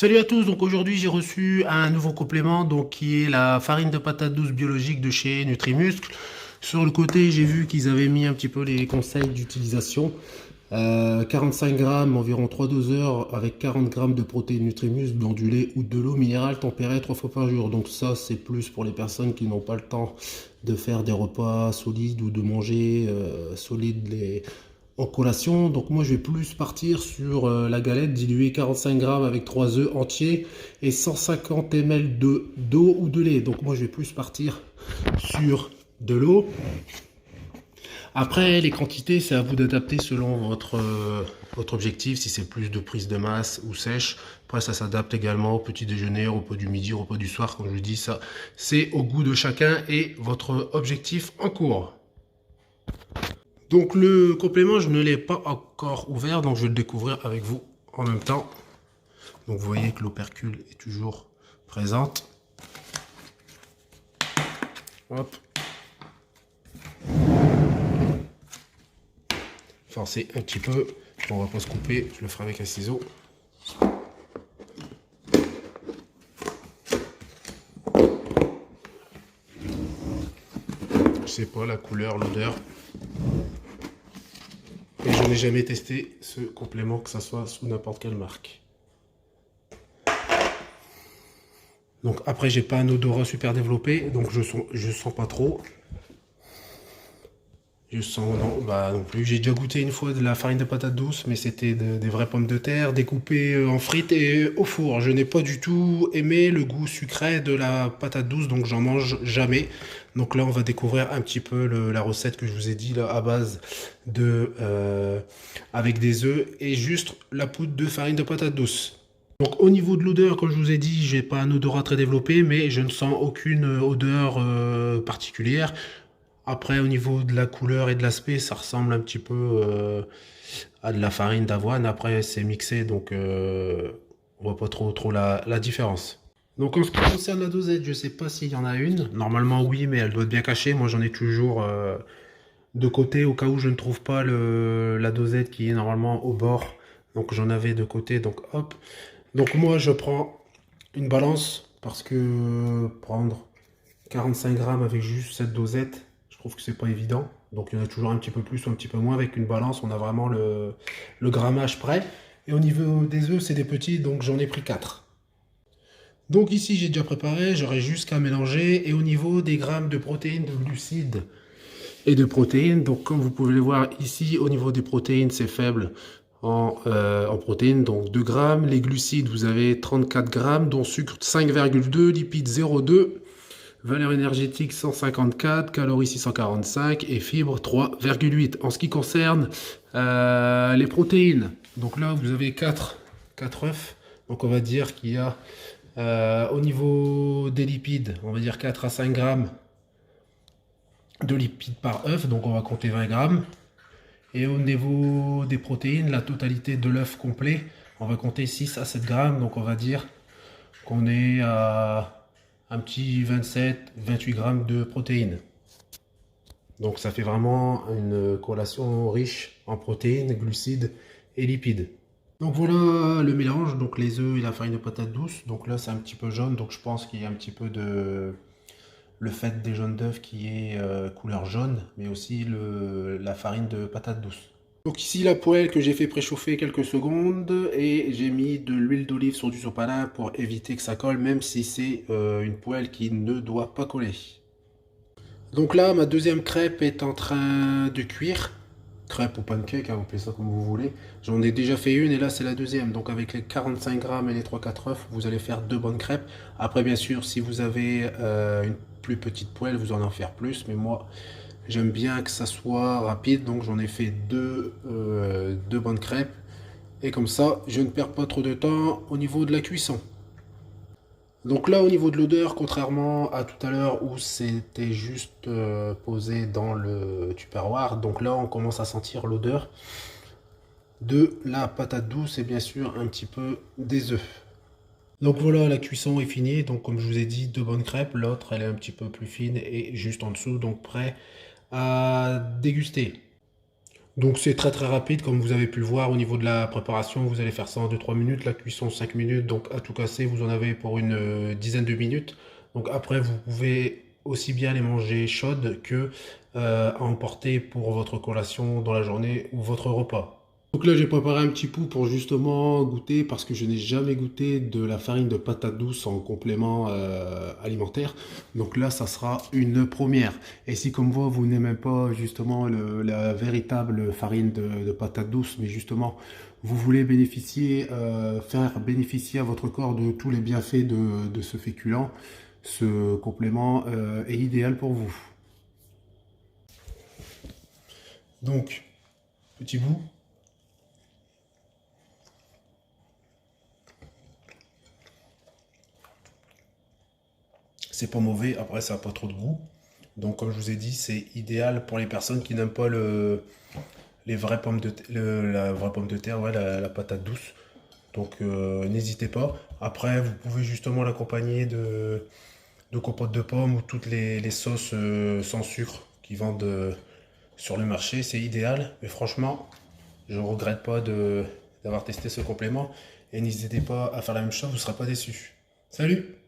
Salut à tous, donc aujourd'hui j'ai reçu un nouveau complément donc qui est la farine de patate douce biologique de chez Nutrimuscle. Sur le côté j'ai vu qu'ils avaient mis un petit peu les conseils d'utilisation. 45 grammes, environ 3 doseurs avec 40 grammes de protéines Nutrimuscle dans du lait ou de l'eau minérale tempérée 3 fois par jour. Donc ça c'est plus pour les personnes qui n'ont pas le temps de faire des repas solides ou de manger solides en collation. Donc moi je vais plus partir sur la galette diluée 45 grammes avec 3 œufs entiers et 150 ml d'eau ou de lait. Donc moi je vais plus partir sur de l'eau. Après les quantités c'est à vous d'adapter selon votre objectif, si c'est plus de prise de masse ou sèche. Après ça s'adapte également au petit déjeuner, au repas du midi, au repas du soir. Comme je vous dis, ça c'est au goût de chacun et votre objectif en cours. Donc le complément, je ne l'ai pas encore ouvert, donc je vais le découvrir avec vous en même temps. Donc vous voyez que l'opercule est toujours présente. Hop. Forcer un petit peu, on va pas se couper, je le ferai avec un ciseau. Je sais pas la couleur, l'odeur. Et je n'ai jamais testé ce complément, que ça soit sous n'importe quelle marque. Donc après j'ai pas un odorat super développé, donc je sens pas trop. Je sens non plus. J'ai déjà goûté une fois de la farine de patate douce, mais c'était des vraies pommes de terre découpées en frites et au four. Je n'ai pas du tout aimé le goût sucré de la patate douce, donc j'en mange jamais. Donc là, on va découvrir un petit peu la recette que je vous ai dit là, à base de avec des œufs et juste la poudre de farine de patate douce. Donc au niveau de l'odeur, comme je vous ai dit, j'ai pas un odorat très développé, mais je ne sens aucune odeur particulière. Après, au niveau de la couleur et de l'aspect, ça ressemble un petit peu à de la farine d'avoine. Après, c'est mixé, donc on voit pas trop la différence. Donc en ce qui concerne la dosette, je sais pas s'il y en a une. Normalement oui, mais elle doit être bien cachée. Moi j'en ai toujours de côté au cas où je ne trouve pas la dosette qui est normalement au bord. Donc j'en avais de côté, donc hop. Donc moi je prends une balance parce que prendre 45 grammes avec juste cette dosette, je trouve que c'est pas évident. Donc il y en a toujours un petit peu plus ou un petit peu moins. Avec une balance, on a vraiment le grammage prêt. Et au niveau des œufs, c'est des petits, donc j'en ai pris 4. Donc ici, j'ai déjà préparé, j'aurai juste qu'à mélanger. Et au niveau des grammes de protéines, de glucides et de protéines, donc comme vous pouvez le voir ici, au niveau des protéines, c'est faible en protéines, donc 2 grammes. Les glucides, vous avez 34 grammes, dont sucre 5,2, lipides 0,2. Valeur énergétique 154, calories 645 et fibres 3,8. En ce qui concerne les protéines, donc là vous avez 4 œufs. Donc on va dire qu'il y a au niveau des lipides, on va dire 4 à 5 grammes de lipides par œuf. Donc on va compter 20 grammes. Et au niveau des protéines, la totalité de l'œuf complet, on va compter 6 à 7 grammes. Donc on va dire qu'on est à un petit 27-28 grammes de protéines. Donc ça fait vraiment une collation riche en protéines, glucides et lipides. Donc voilà le mélange, donc les œufs et la farine de patate douce. Donc là c'est un petit peu jaune, donc je pense qu'il y a un petit peu de le fait des jaunes d'œufs qui est couleur jaune, mais aussi la farine de patate douce. Donc ici la poêle que j'ai fait préchauffer quelques secondes et j'ai mis de l'huile d'olive sur du sopalin pour éviter que ça colle, même si c'est une poêle qui ne doit pas coller. Donc là ma deuxième crêpe est en train de cuire. Crêpe ou pancake, hein, vous appelez ça comme vous voulez. J'en ai déjà fait une et là c'est la deuxième. Donc avec les 45 grammes et les 3-4 œufs, vous allez faire 2 bonnes crêpes. Après bien sûr si vous avez une plus petite poêle, vous en faire plus, mais moi j'aime bien que ça soit rapide, donc j'en ai fait deux bonnes crêpes. Et comme ça, je ne perds pas trop de temps au niveau de la cuisson. Donc là, au niveau de l'odeur, contrairement à tout à l'heure où c'était juste posé dans le tupperware, donc là, on commence à sentir l'odeur de la patate douce et bien sûr un petit peu des œufs. Donc voilà, la cuisson est finie. Donc comme je vous ai dit, 2 bonnes crêpes. L'autre, elle est un petit peu plus fine et juste en dessous, donc prêt à déguster. Donc c'est très très rapide, comme vous avez pu le voir au niveau de la préparation, vous allez faire ça en 2-3 minutes, la cuisson 5 minutes, donc à tout casser, vous en avez pour une dizaine de minutes. Donc après, vous pouvez aussi bien les manger chaudes que à emporter pour votre collation dans la journée ou votre repas. Donc là, j'ai préparé un petit pot pour justement goûter parce que je n'ai jamais goûté de la farine de patate douce en complément alimentaire. Donc là, ça sera une première. Et si comme moi, vous n'aimez pas justement la véritable farine de patate douce, mais justement, vous voulez bénéficier, faire bénéficier à votre corps de tous les bienfaits de ce féculent, ce complément est idéal pour vous. Donc, petit bout. C'est pas mauvais, après ça n'a pas trop de goût. Donc comme je vous ai dit, c'est idéal pour les personnes qui n'aiment pas les vraies pommes la vraie pomme de terre, ouais, la patate douce. Donc n'hésitez pas. Après, vous pouvez justement l'accompagner de compote de pommes ou toutes les sauces sans sucre qui vendent sur le marché. C'est idéal. Mais franchement, je ne regrette pas d'avoir testé ce complément. Et n'hésitez pas à faire la même chose, vous ne serez pas déçus. Salut!